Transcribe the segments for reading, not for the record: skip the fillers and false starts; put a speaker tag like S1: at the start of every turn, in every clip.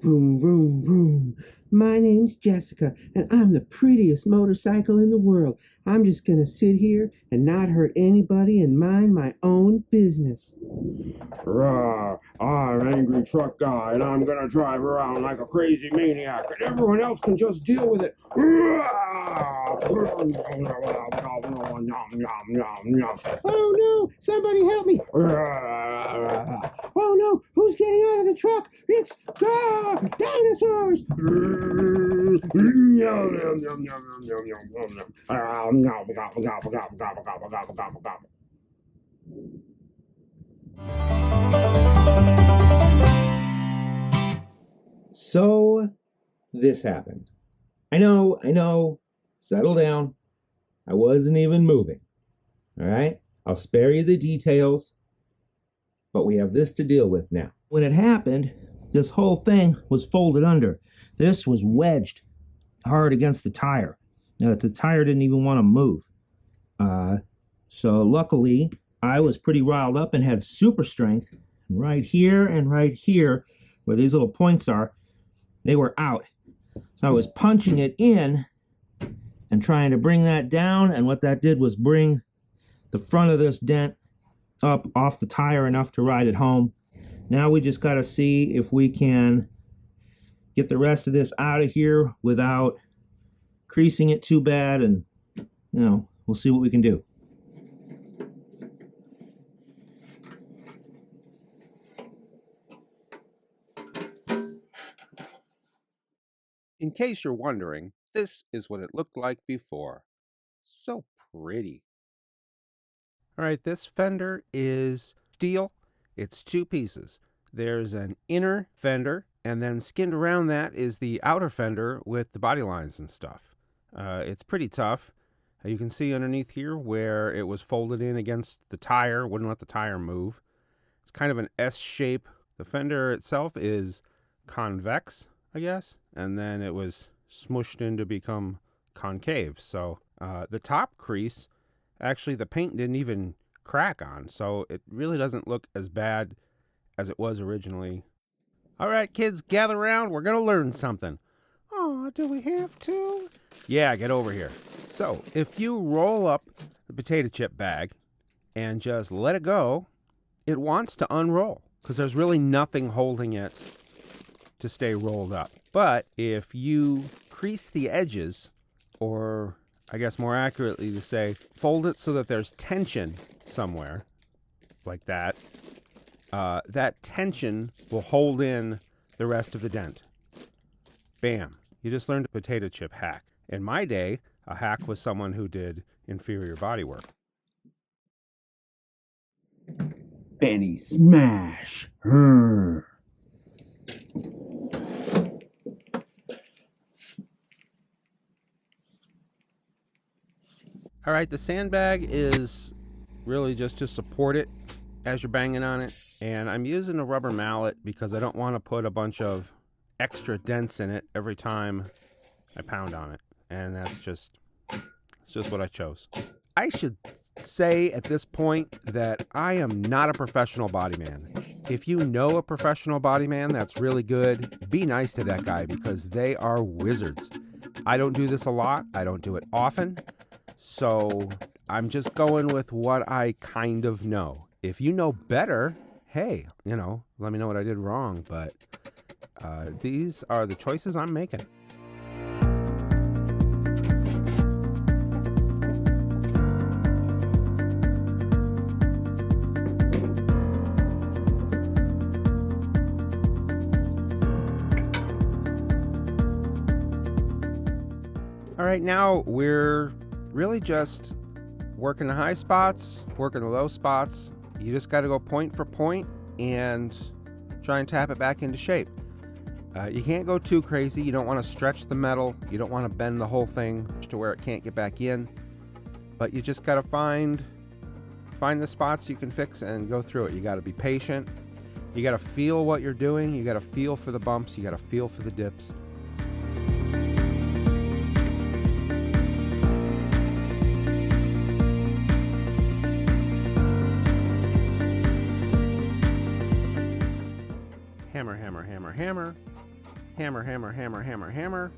S1: Vroom, vroom, vroom. My name's Jessica, and I'm the prettiest motorcycle in the world. I'm just gonna sit here and not hurt anybody and mind my own business.
S2: Rah, I'm Angry Truck Guy, and I'm gonna drive around like a crazy maniac, and everyone else can just deal with it.
S1: Oh no! Somebody help me! Oh no! Who's getting out of the truck? It's dinosaurs!
S3: So, this happened. I know. Settle down. I wasn't even moving. All right? I'll spare you the details, but we have this to deal with now.
S1: When it happened, this whole thing was folded under. This was wedged hard against the tire. Now, the tire didn't even want to move. So luckily, I was pretty riled up and had super strength. And right here, where these little points are, they were out. So I was punching it in and trying to bring that down, and what that did was bring the front of this dent up off the tire enough to ride it home. Now we just got to see if we can get the rest of this out of here without creasing it too bad, and we'll see what we can do.
S4: In case you're wondering, this is what it looked like before. So pretty. All right, this fender is steel. It's two pieces. There's an inner fender, and then skinned around that is the outer fender with the body lines and stuff. It's pretty tough. You can see underneath here where it was folded in against the tire, wouldn't let the tire move. It's kind of an S shape. The fender itself is convex, I guess, and then it was smushed in to become concave. So the top crease, actually the paint didn't even crack on, so it really doesn't look as bad as it was originally. All right, kids, gather around. We're gonna learn something. Oh, do we have to? Yeah, get over here. So if you roll up the potato chip bag and just let it go, it wants to unroll because there's really nothing holding it to stay rolled up. But if you crease the edges, or I guess more accurately to say, fold it so that there's tension somewhere, like that, that tension will hold in the rest of the dent. Bam. You just learned a potato chip hack. In my day, a hack was someone who did inferior bodywork.
S2: Benny Smash.
S4: All right, the sandbag is really just to support it as you're banging on it. And I'm using a rubber mallet because I don't want to put a bunch of extra dents in it every time I pound on it. And it's just what I chose. I should say at this point that I am not a professional body man. If you know a professional body man that's really good, be nice to that guy because they are wizards. I don't do this a lot. I don't do it often. So I'm just going with what I kind of know. If you know better, hey, let me know what I did wrong. But these are the choices I'm making. All right, now we're really just working the high spots, working the low spots. You just got to go point for point and try and tap it back into shape. You can't go too crazy. You don't want to stretch the metal. You don't want to bend the whole thing to where it can't get back in. But you just got to find the spots you can fix and go through it. You got to be patient. You got to feel what you're doing. You got to feel for the bumps. You got to feel for the dips. Hammer, hammer, hammer, hammer. Hammer, hammer, hammer, hammer, hammer.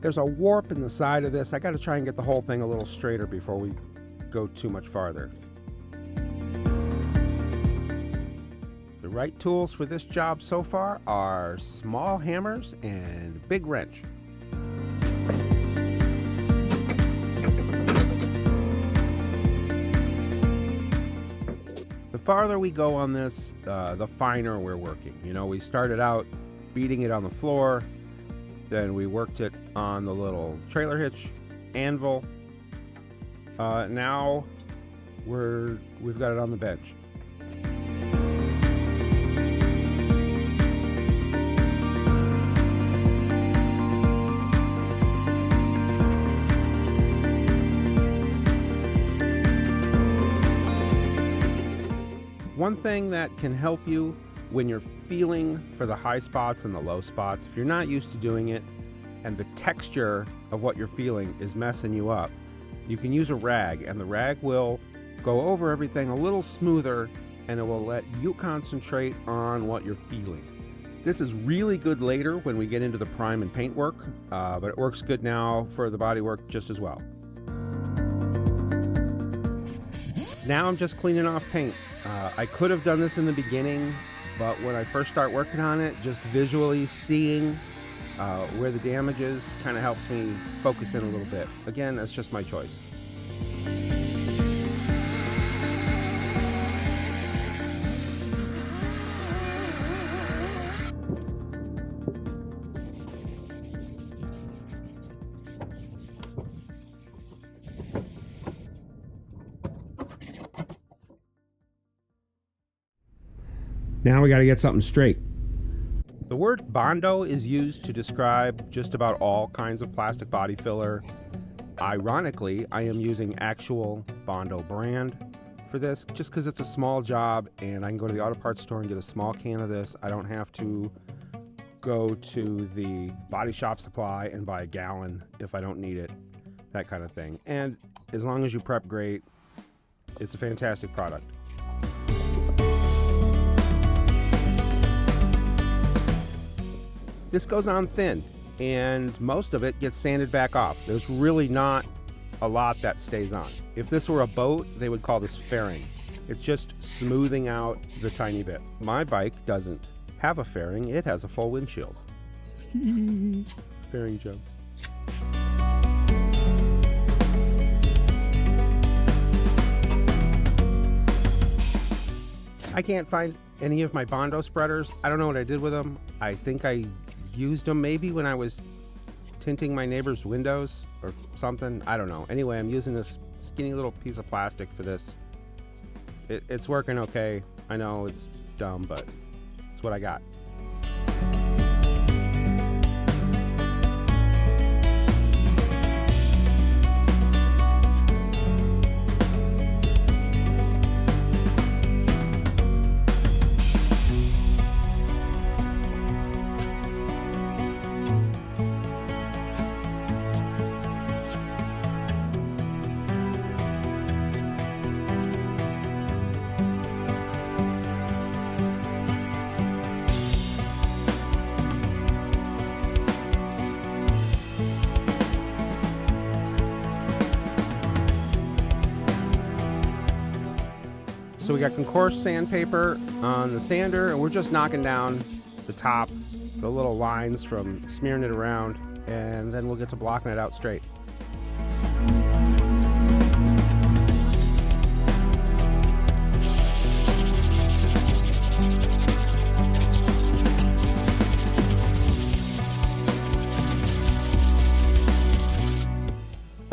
S4: There's a warp in the side of this. I got to try and get the whole thing a little straighter before we go too much farther. The right tools for this job so far are small hammers and big wrench. The farther we go on this, the finer we're working. You know, we started out beating it on the floor. Then we worked it on the little trailer hitch anvil. Now we've got it on the bench. One thing that can help you when you're feeling for the high spots and the low spots, if you're not used to doing it and the texture of what you're feeling is messing you up, you can use a rag, and the rag will go over everything a little smoother, and it will let you concentrate on what you're feeling. This is really good later when we get into the prime and paint work, but it works good now for the body work just as well. Now I'm just cleaning off paint. I could have done this in the beginning, but when I first start working on it, just visually seeing where the damage is kind of helps me focus in a little bit. Again, that's just my choice. Now we got to get something straight. The word Bondo is used to describe just about all kinds of plastic body filler. Ironically, I am using actual Bondo brand for this just because it's a small job and I can go to the auto parts store and get a small can of this. I don't have to go to the body shop supply and buy a gallon if I don't need it, that kind of thing. And as long as you prep great, it's a fantastic product. This goes on thin, and most of it gets sanded back off. There's really not a lot that stays on. If this were a boat, they would call this fairing. It's just smoothing out the tiny bit. My bike doesn't have a fairing, it has a full windshield. Fairing jokes. I can't find any of my Bondo spreaders. I don't know what I did with them. I think I used them maybe when I was tinting my neighbor's windows or something. I don't know. Anyway, I'm using this skinny little piece of plastic for this. It's working okay. I know it's dumb, but it's what I got. So we got concourse sandpaper on the sander, and we're just knocking down the top, the little lines from smearing it around, and then we'll get to blocking it out straight.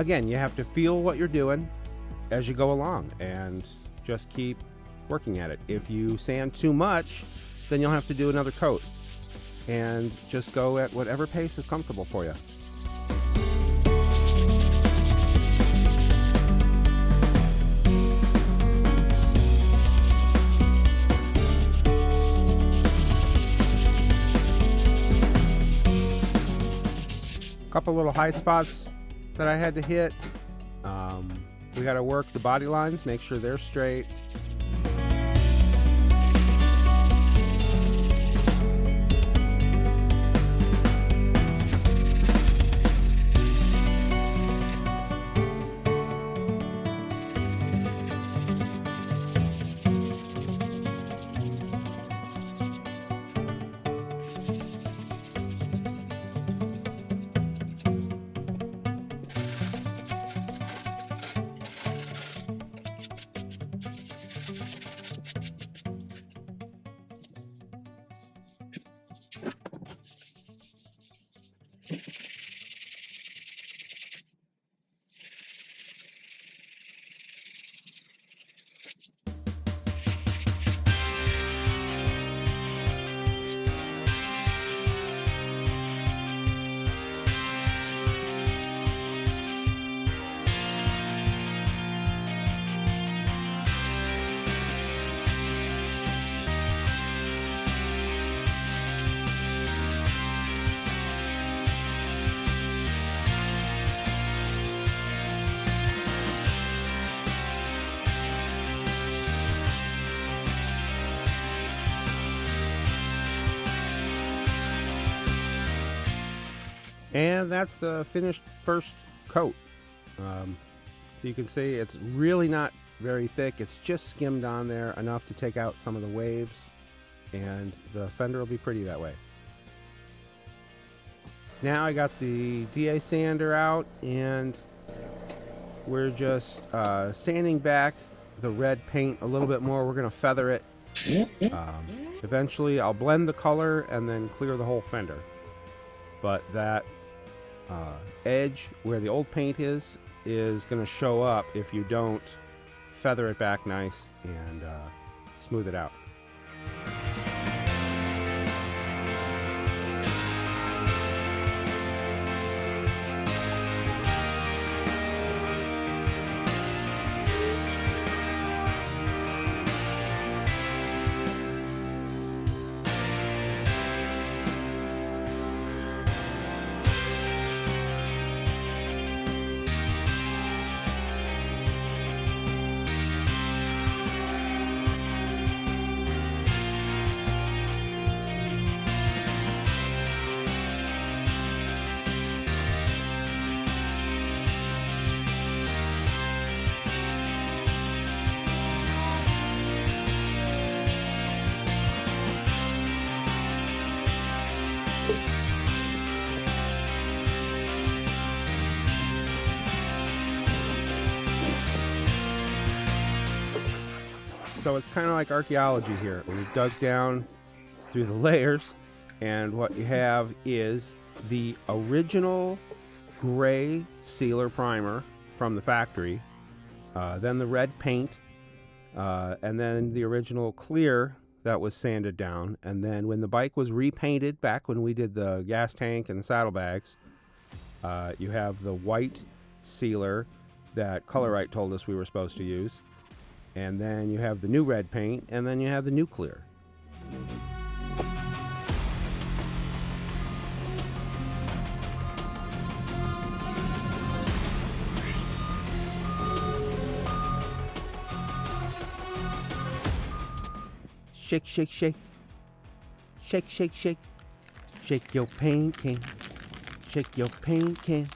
S4: again, you have to feel what you're doing as you go along and just keep working at it. If you sand too much, then you'll have to do another coat, and just go at whatever pace is comfortable for you. Couple little high spots that I had to hit. We got to work the body lines, make sure they're straight. And that's the finished first coat. So you can see it's really not very thick. It's just skimmed on there enough to take out some of the waves, and the fender will be pretty that way. Now I got the DA sander out, and we're just sanding back the red paint a little bit more. We're going to feather it. Eventually I'll blend the color and then clear the whole fender. But that edge where the old paint is going to show up if you don't feather it back nice and smooth it out. So it's kind of like archaeology here. We've dug down through the layers, and what you have is the original gray sealer primer from the factory, then the red paint, and then the original clear that was sanded down. And then when the bike was repainted back when we did the gas tank and the saddlebags, you have the white sealer that Colorite told us we were supposed to use. And then you have the new red paint, and then you have the new clear. Shake, shake, shake. Shake, shake, shake. Shake your paint can. Shake your paint can.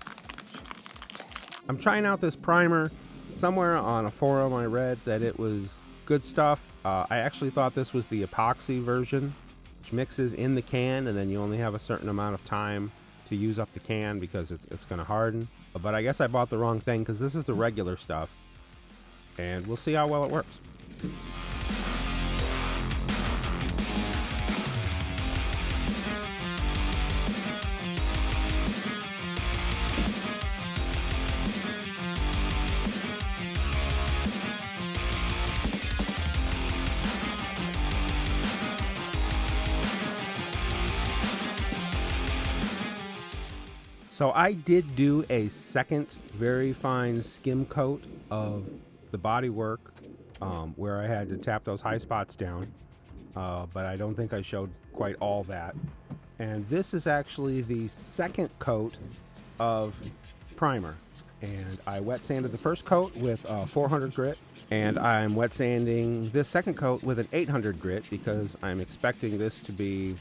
S4: I'm trying out this primer. Somewhere on a forum I read that it was good stuff. I actually thought this was the epoxy version, which mixes in the can, and then you only have a certain amount of time to use up the can because it's going to harden. But I guess I bought the wrong thing because this is the regular stuff, and we'll see how well it works. So I did do a second very fine skim coat of the bodywork where I had to tap those high spots down, but I don't think I showed quite all that. And this is actually the second coat of primer. And I wet sanded the first coat with 400 grit, and I'm wet sanding this second coat with an 800 grit because I'm expecting this to be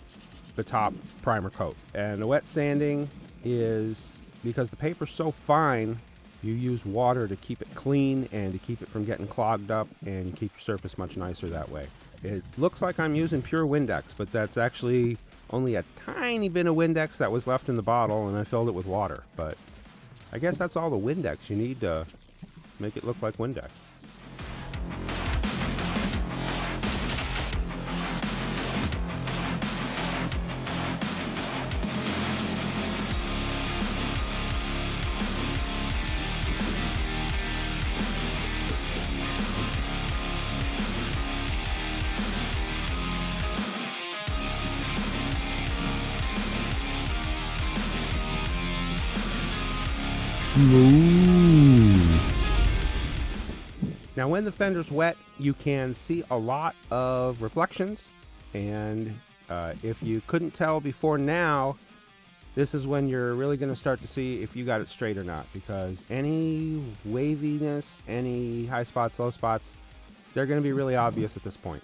S4: the top primer coat. And the wet sanding is because the paper's so fine, you use water to keep it clean and to keep it from getting clogged up, and you keep your surface much nicer that way. It looks like I'm using pure Windex, but that's actually only a tiny bit of Windex that was left in the bottle, and I filled it with water. But I guess that's all the Windex you need to make it look like Windex. Now when the fender's wet, you can see a lot of reflections, and if you couldn't tell before now, this is when you're really going to start to see if you got it straight or not, because any waviness, any high spots, low spots, they're going to be really obvious at this point.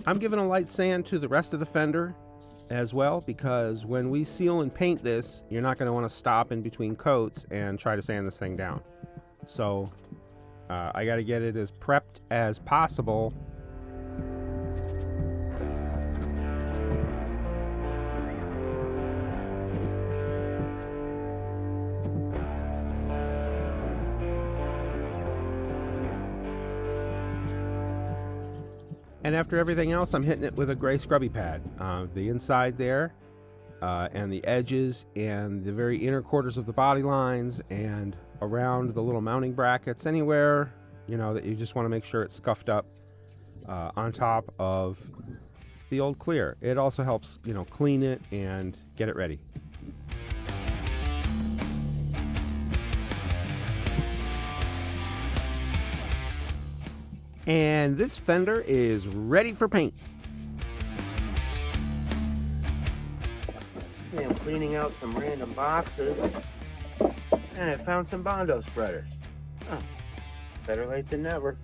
S4: I'm giving a light sand to the rest of the fender as well, because when we seal and paint this, you're not going to want to stop in between coats and try to sand this thing down. So I got to get it as prepped as possible. And after everything else, I'm hitting it with a gray scrubby pad. The inside there, and the edges, and the very inner quarters of the body lines, and around the little mounting brackets, anywhere, you know, that you just want to make sure it's scuffed up on top of the old clear. It also helps, you know, clean it and get it ready. And this fender is ready for paint.
S1: I'm cleaning out some random boxes, and I found some Bondo spreaders. Oh, better late than never.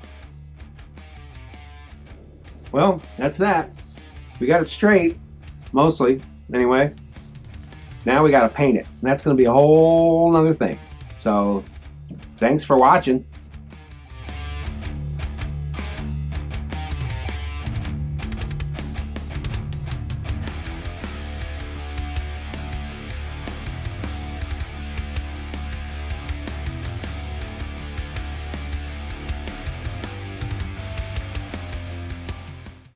S5: Well, that's that. We got it straight, mostly, anyway. Now we got to paint it. And that's going to be a whole nother thing. So, thanks for watching.